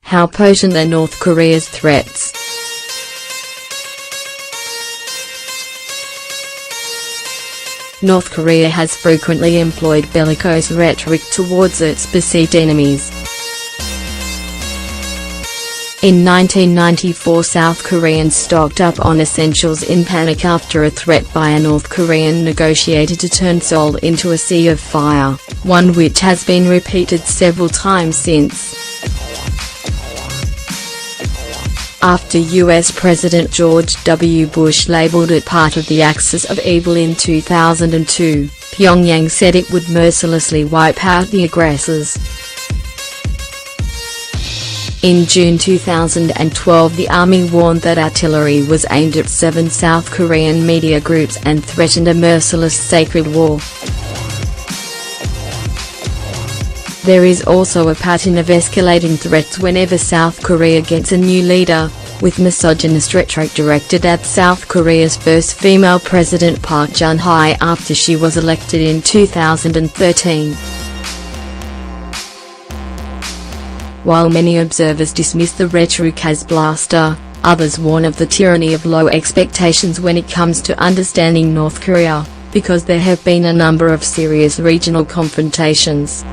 How potent are North Korea's threats? North Korea has frequently employed bellicose rhetoric towards its perceived enemies. In 1994, South Koreans stocked up on essentials in panic after a threat by a North Korean negotiator to turn Seoul into a sea of fire, one which has been repeated several times since. After US President George W. Bush labeled it part of the axis of evil in 2002, Pyongyang said it would mercilessly wipe out the aggressors. In June 2012, the army warned that artillery was aimed at 7 South Korean media groups and threatened a merciless sacred war. There is also a pattern of escalating threats whenever South Korea gets a new leader, with misogynist rhetoric directed at South Korea's first female president Park Geun-hye after she was elected in 2013. While many observers dismiss the rhetoric as bluster, others warn of the tyranny of low expectations when it comes to understanding North Korea, because there have been a number of serious regional confrontations.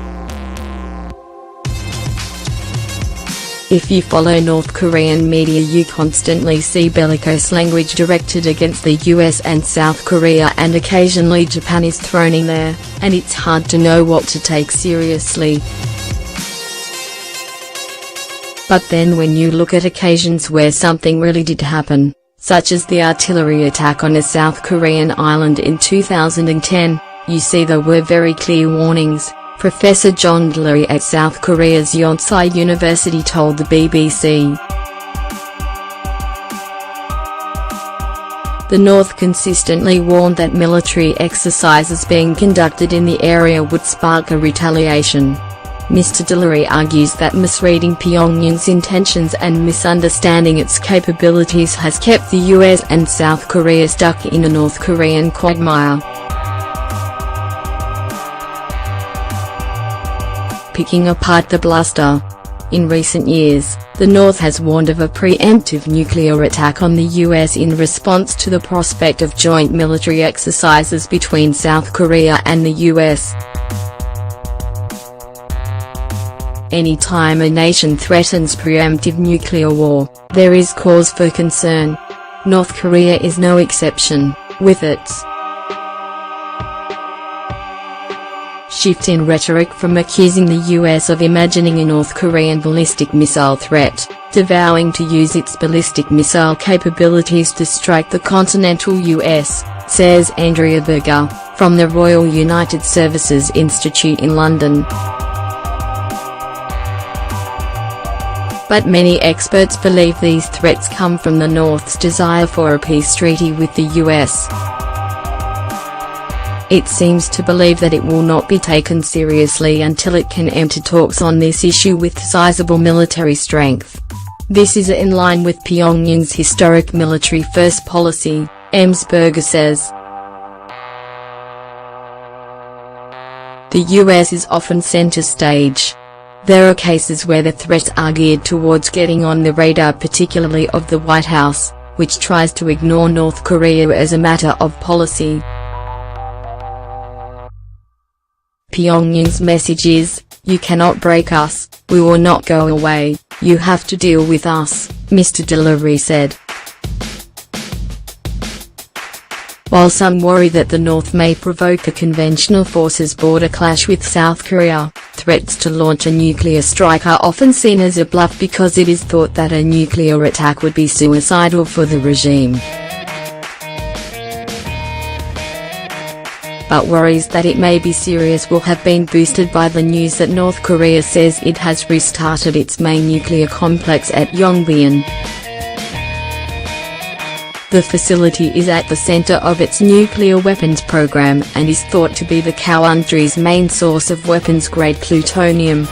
If you follow North Korean media, you constantly see bellicose language directed against the US and South Korea, and occasionally Japan is thrown in there, and it's hard to know what to take seriously. But then when you look at occasions where something really did happen, such as the artillery attack on a South Korean island in 2010, you see there were very clear warnings. Professor John Delury at South Korea's Yonsei University told the BBC. The North consistently warned that military exercises being conducted in the area would spark a retaliation. Mr. Delury argues that misreading Pyongyang's intentions and misunderstanding its capabilities has kept the US and South Korea stuck in a North Korean quagmire. Picking apart the bluster. In recent years, the North has warned of a preemptive nuclear attack on the US in response to the prospect of joint military exercises between South Korea and the US. Anytime a nation threatens preemptive nuclear war, there is cause for concern. North Korea is no exception, with its shift in rhetoric from accusing the US of imagining a North Korean ballistic missile threat, to vowing to use its ballistic missile capabilities to strike the continental US, says Andrea Berger, from the Royal United Services Institute in London. But many experts believe these threats come from the North's desire for a peace treaty with the US. It seems to believe that it will not be taken seriously until it can enter talks on this issue with sizable military strength. This is in line with Pyongyang's historic military-first policy, Ms. Berger says. The US is often center stage. There are cases where the threats are geared towards getting on the radar, particularly of the White House, which tries to ignore North Korea as a matter of policy. Pyongyang's message is, "You cannot break us, we will not go away, you have to deal with us," Mr. Delury said. While some worry that the North may provoke a conventional forces border clash with South Korea, threats to launch a nuclear strike are often seen as a bluff because it is thought that a nuclear attack would be suicidal for the regime. But worries that it may be serious will have been boosted by the news that North Korea says it has restarted its main nuclear complex at Yongbyon. The facility is at the center of its nuclear weapons program and is thought to be the country's main source of weapons-grade plutonium.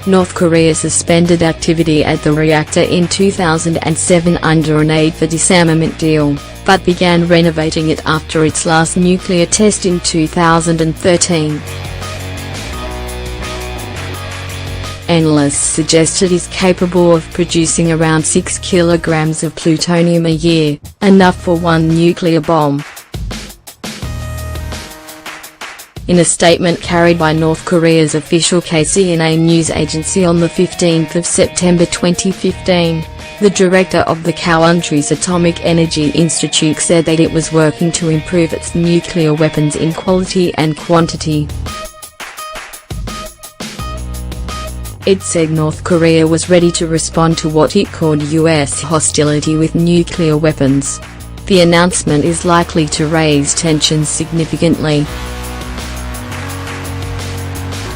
North Korea suspended activity at the reactor in 2007 under an aid for disarmament deal, but began renovating it after its last nuclear test in 2013. Analysts suggest it is capable of producing around 6 kilograms of plutonium a year, enough for one nuclear bomb. In a statement carried by North Korea's official KCNA news agency on 15 September 2015, the director of the country's Atomic Energy Institute said that it was working to improve its nuclear weapons in quality and quantity. It said North Korea was ready to respond to what it called U.S. hostility with nuclear weapons. The announcement is likely to raise tensions significantly.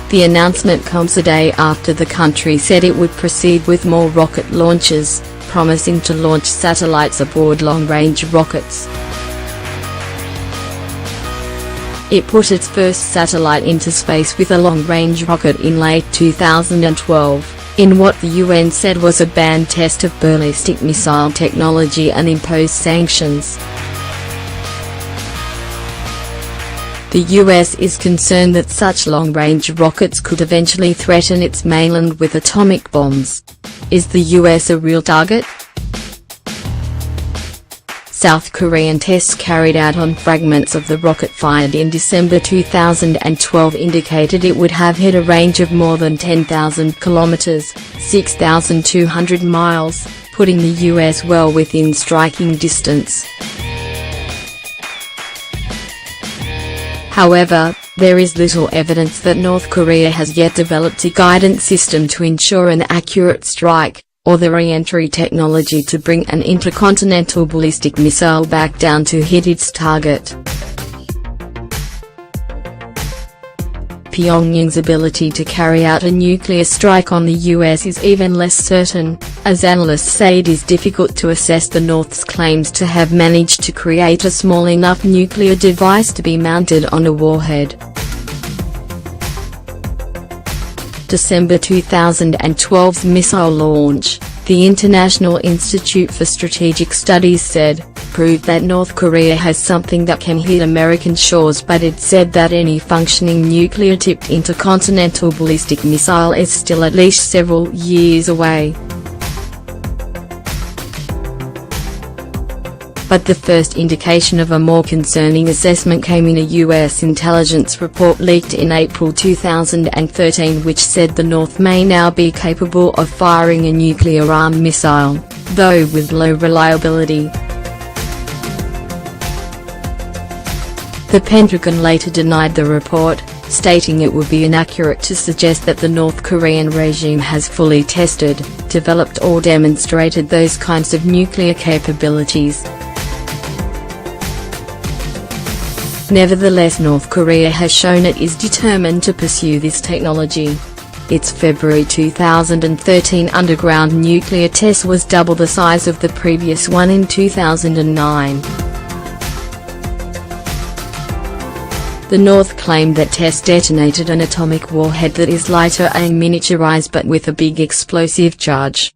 The announcement comes a day after the country said it would proceed with more rocket launches, promising to launch satellites aboard long-range rockets. It put its first satellite into space with a long-range rocket in late 2012, in what the UN said was a banned test of ballistic missile technology and imposed sanctions. The US is concerned that such long-range rockets could eventually threaten its mainland with atomic bombs. Is the US a real target? South Korean tests carried out on fragments of the rocket fired in December 2012 indicated it would have hit a range of more than 10,000 kilometers, 6,200 miles, putting the US well within striking distance. However, there is little evidence that North Korea has yet developed a guidance system to ensure an accurate strike, or the re-entry technology to bring an intercontinental ballistic missile back down to hit its target. Pyongyang's ability to carry out a nuclear strike on the US is even less certain, as analysts say it is difficult to assess the North's claims to have managed to create a small enough nuclear device to be mounted on a warhead. December 2012's missile launch, the International Institute for Strategic Studies said, proved that North Korea has something that can hit American shores, but it said that any functioning nuclear-tipped intercontinental ballistic missile is still at least several years away. But the first indication of a more concerning assessment came in a U.S. intelligence report leaked in April 2013 which said the North may now be capable of firing a nuclear-armed missile, though with low reliability. The Pentagon later denied the report, stating it would be inaccurate to suggest that the North Korean regime has fully tested, developed or demonstrated those kinds of nuclear capabilities. Nevertheless, North Korea has shown it is determined to pursue this technology. Its February 2013 underground nuclear test was double the size of the previous one in 2009. The North claimed that test detonated an atomic warhead that is lighter and miniaturized but with a big explosive charge.